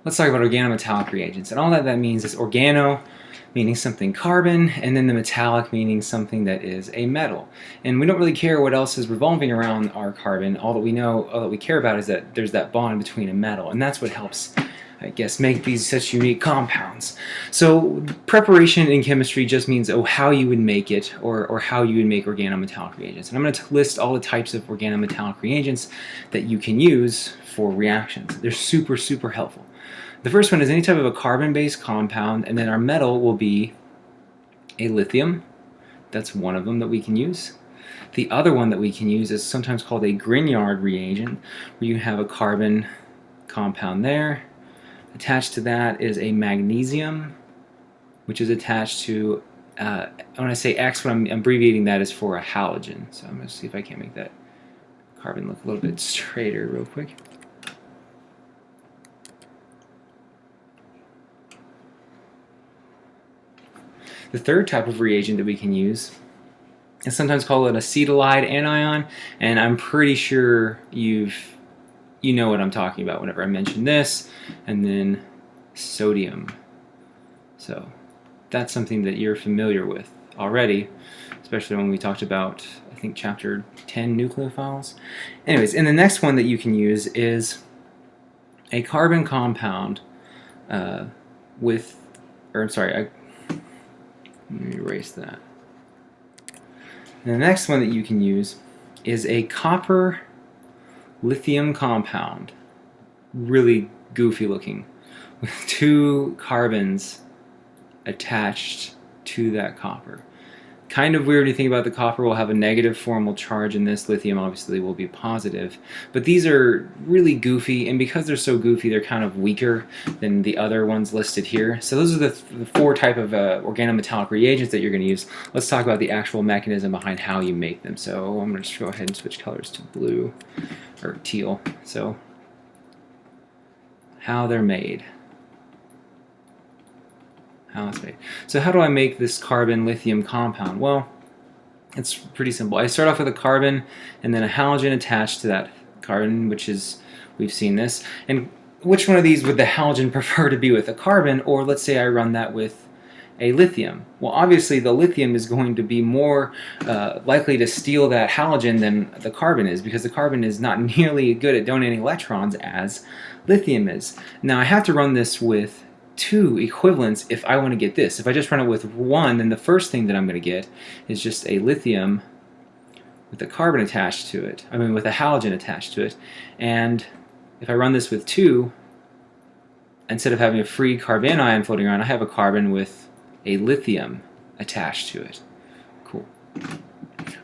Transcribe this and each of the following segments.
let's talk about organometallic reagents. And all that means is organo meaning something carbon, and then the metallic meaning something that is a metal. And we don't really care what else is revolving around our carbon. All that we care about is that there's that bond between a metal, and that's what helps, I guess, make these such unique compounds. So preparation in chemistry just means how you would make it, or how you would make organometallic reagents. And I'm going to list all the types of organometallic reagents that you can use for reactions. They're super, super helpful. The first one is any type of a carbon-based compound, and then our metal will be a lithium. That's one of them that we can use. The other one that we can use is sometimes called a Grignard reagent, where you have a carbon compound there. Attached to that is a magnesium, which is attached to, when I say X, what I'm abbreviating that is for a halogen. So I'm going to see if I can't make that carbon look a little bit straighter real quick. The third type of reagent that we can use is sometimes called an Acetyl Id Anion, and I'm pretty sure you know what I'm talking about whenever I mention this, and then sodium. So that's something that you're familiar with already, especially when we talked about, I think, chapter 10 nucleophiles. Anyways, and the next one that you can use is a carbon compound let me erase that. And the next one that you can use is a copper lithium compound. Really goofy looking, with two carbons attached to that copper. Kind of weird when you think about the copper will have a negative formal charge, and this lithium obviously will be positive. But these are really goofy, and because they're so goofy, they're kind of weaker than the other ones listed here. So those are the four type of organometallic reagents that you're going to use. Let's talk about the actual mechanism behind how you make them. So I'm going to just go ahead and switch colors to blue, or teal. So how they're made. So how do I make this carbon lithium compound? Well, it's pretty simple. I start off with a carbon and then a halogen attached to that carbon, which is, we've seen this. And which one of these would the halogen prefer to be with, a carbon, or let's say I run that with a lithium? Well, obviously the lithium is going to be more likely to steal that halogen than the carbon is, because the carbon is not nearly good at donating electrons as lithium is. Now I have to run this with two equivalents if I want to get this. If I just run it with one, then the first thing that I'm going to get is just a lithium with a carbon attached to it. I mean, with a halogen attached to it. And if I run this with two, instead of having a free carbanion floating around, I have a carbon with a lithium attached to it. Cool. All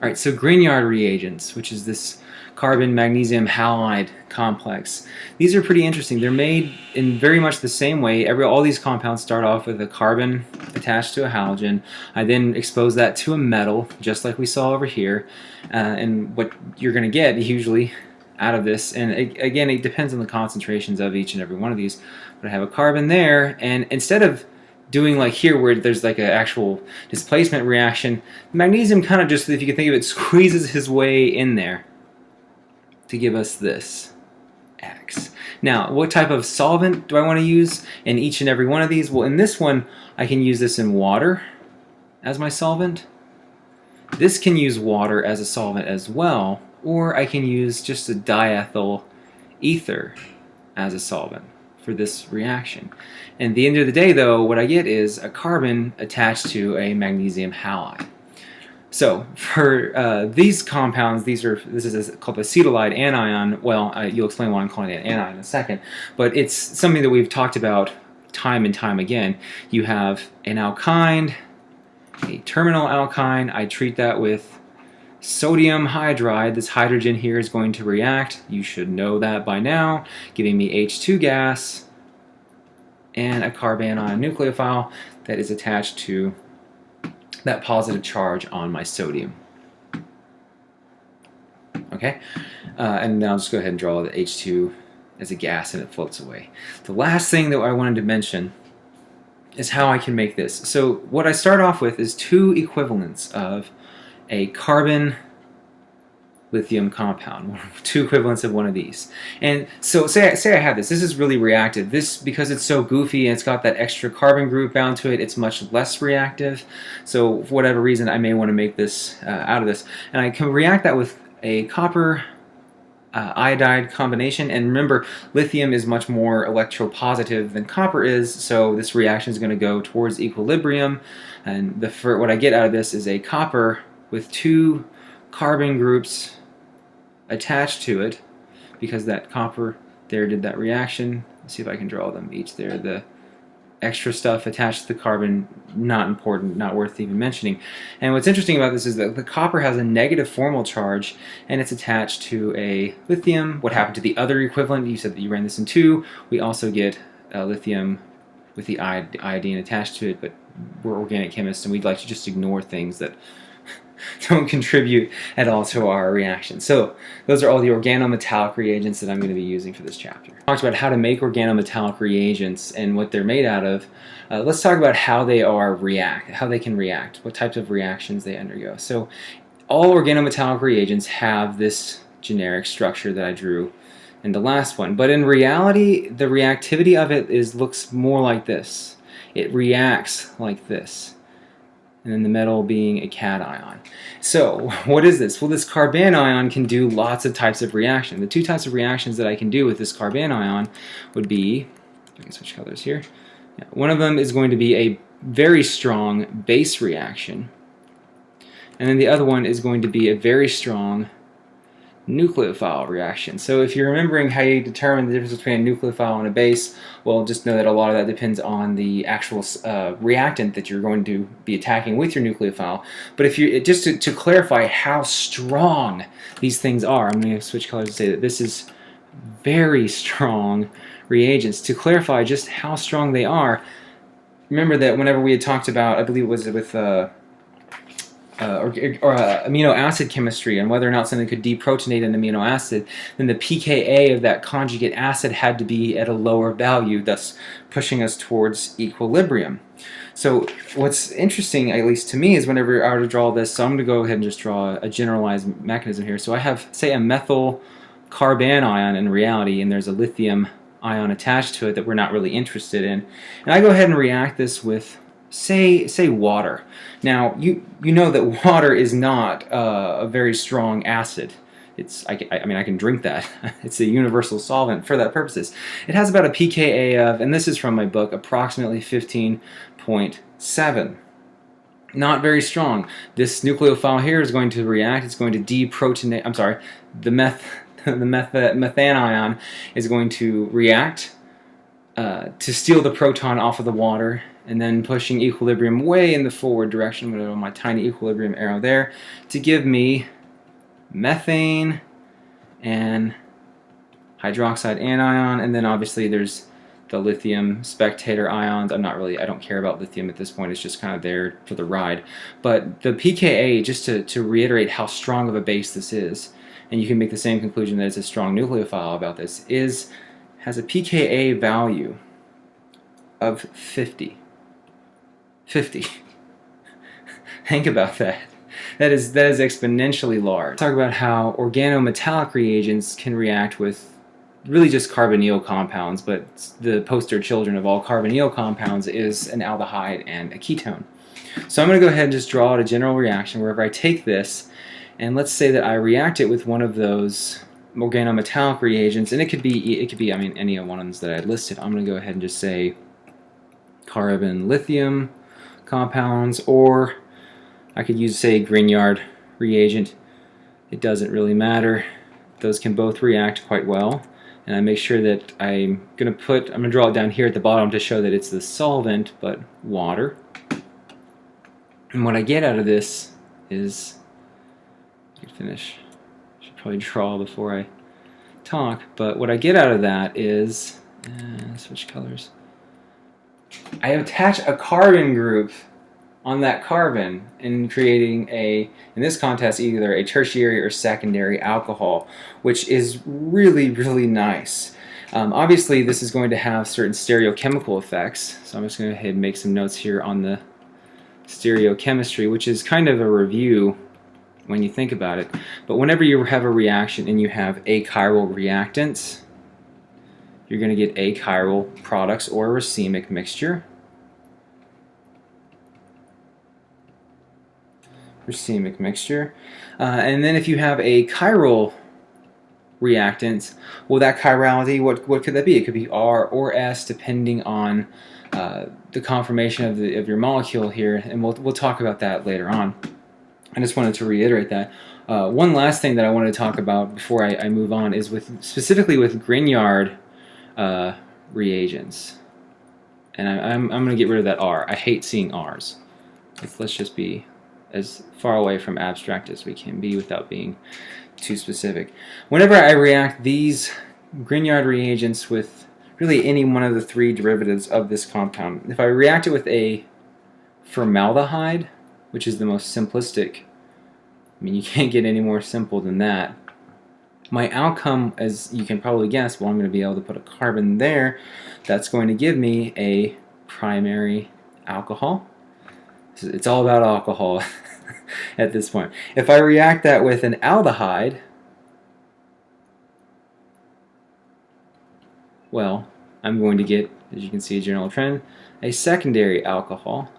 right, so Grignard reagents, which is this carbon magnesium halide complex. These are pretty interesting. They're made in very much the same way. All these compounds start off with a carbon attached to a halogen. I then expose that to a metal, just like we saw over here. And what you're going to get usually out of this, and again, it depends on the concentrations of each and every one of these, but I have a carbon there, and instead of doing like here where there's like an actual displacement reaction, magnesium kind of just, if you can think of it, squeezes his way in there to give us this X. Now, what type of solvent do I want to use in each and every one of these? Well, in this one, I can use this in water as my solvent. This can use water as a solvent as well, or I can use just a diethyl ether as a solvent for this reaction. And at the end of the day, though, what I get is a carbon attached to a magnesium halide. So for these compounds, this is called acetyl Id Anion. Well, you'll explain why I'm calling it an anion in a second, but it's something that we've talked about time and time again. You have an alkyne, a terminal alkyne. I treat that with sodium hydride. This hydrogen here is going to react. You should know that by now, giving me H2 gas and a carbanion nucleophile that is attached to that positive charge on my sodium. Okay, and now I'll just go ahead and draw the H2 as a gas and it floats away. The last thing that I wanted to mention is how I can make this. So what I start off with is two equivalents of a carbon lithium compound, 2 equivalents of one of these. And so say I have this. This is really reactive. This, because it's so goofy and it's got that extra carbon group bound to it, it's much less reactive. So for whatever reason, I may want to make this out of this. And I can react that with a copper iodide combination. And remember, lithium is much more electropositive than copper is, so this reaction is going to go towards equilibrium. And what I get out of this is a copper with 2 carbon groups attached to it, because that copper there did that reaction. Let's see if I can draw them each there. The extra stuff attached to the carbon, not important, not worth even mentioning. And what's interesting about this is that the copper has a negative formal charge, and it's attached to a lithium. What happened to the other equivalent? You said that you ran this in 2. We also get lithium with the iodine attached to it, but we're organic chemists and we'd like to just ignore things that don't contribute at all to our reaction. So those are all the organometallic reagents that I'm going to be using for this chapter. I talked about how to make organometallic reagents and what they're made out of. Let's talk about how they can react, what types of reactions they undergo. So all organometallic reagents have this generic structure that I drew in the last one, but in reality the reactivity of it looks more like this. It reacts like this, and then the metal being a cation. So what is this? Well, this carbanion can do lots of types of reaction. The 2 types of reactions that I can do with this carbanion would be, I can switch colors here. Yeah, one of them is going to be a very strong base reaction, and then the other one is going to be a very strong nucleophile reaction. So if you're remembering how you determine the difference between a nucleophile and a base, well, just know that a lot of that depends on the actual reactant that you're going to be attacking with your nucleophile. But if you just to clarify how strong these things are, I'm going to switch colors to say that this is very strong reagents. To clarify just how strong they are, remember that whenever we had talked about, I believe it was with amino acid chemistry and whether or not something could deprotonate an amino acid, then the pKa of that conjugate acid had to be at a lower value, thus pushing us towards equilibrium. So what's interesting, at least to me, is whenever I were to draw this, so I'm going to go ahead and just draw a generalized mechanism here. So I have, say, a methyl carbanion in reality, and there's a lithium ion attached to it that we're not really interested in. And I go ahead and react this with say water. Now you know that water is not a very strong acid. I mean I can drink that. It's a universal solvent for that purposes. It has about a pKa of, and this is from my book, approximately 15.7. Not very strong. This nucleophile here is going to react. It's going to deprotonate. I'm sorry. The methane ion is going to react to steal the proton off of the water, and then pushing equilibrium way in the forward direction. I'm going to have my tiny equilibrium arrow there to give me methane and hydroxide anion, and then obviously there's the lithium spectator ions. I don't care about lithium at this point, it's just kind of there for the ride. But the pKa, just to reiterate how strong of a base this is, and you can make the same conclusion that it's a strong nucleophile about this, has a pKa value of 50. 50. Think about that. That is exponentially large. Talk about how organometallic reagents can react with really just carbonyl compounds, but the poster children of all carbonyl compounds is an aldehyde and a ketone. So I'm going to go ahead and just draw out a general reaction wherever I take this, and let's say that I react it with one of those organometallic reagents, and it could be I mean any of one of them that I listed. I'm going to go ahead and just say carbon lithium compounds, or I could use, say, Grignard reagent. It doesn't really matter. Those can both react quite well, and I make sure that I'm going to draw it down here at the bottom to show that it's the solvent, but water. And what I get out of this is, I can finish, I should probably draw before I talk, but what I get out of that is, switch colors. I attach a carbon group on that carbon and creating in this context, either a tertiary or secondary alcohol, which is really, really nice. Obviously, this is going to have certain stereochemical effects, so I'm just going to go ahead and make some notes here on the stereochemistry, which is kind of a review when you think about it. But whenever you have a reaction and you have achiral reactants, you're going to get achiral products or a racemic mixture. Racemic mixture. And then if you have a chiral reactants, well, that chirality, what could that be? It could be R or S, depending on the conformation of your molecule here, and we'll talk about that later on. I just wanted to reiterate that. One last thing that I wanted to talk about before I move on is specifically with Grignard reagents, and I'm going to get rid of that R. I hate seeing R's. Let's just be as far away from abstract as we can be without being too specific. Whenever I react these Grignard reagents with really any one of the three derivatives of this compound, if I react it with a formaldehyde, which is the most simplistic, I mean, you can't get any more simple than that, my outcome, as you can probably guess, well, I'm going to be able to put a carbon there. That's going to give me a primary alcohol. It's all about alcohol at this point. If I react that with an aldehyde, well, I'm going to get, as you can see, a general trend, a secondary alcohol.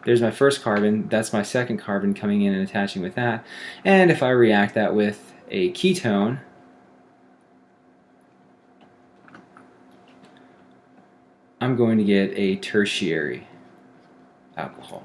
There's my first carbon, that's my second carbon coming in and attaching with that. And if I react that with a ketone, I'm going to get a tertiary alcohol.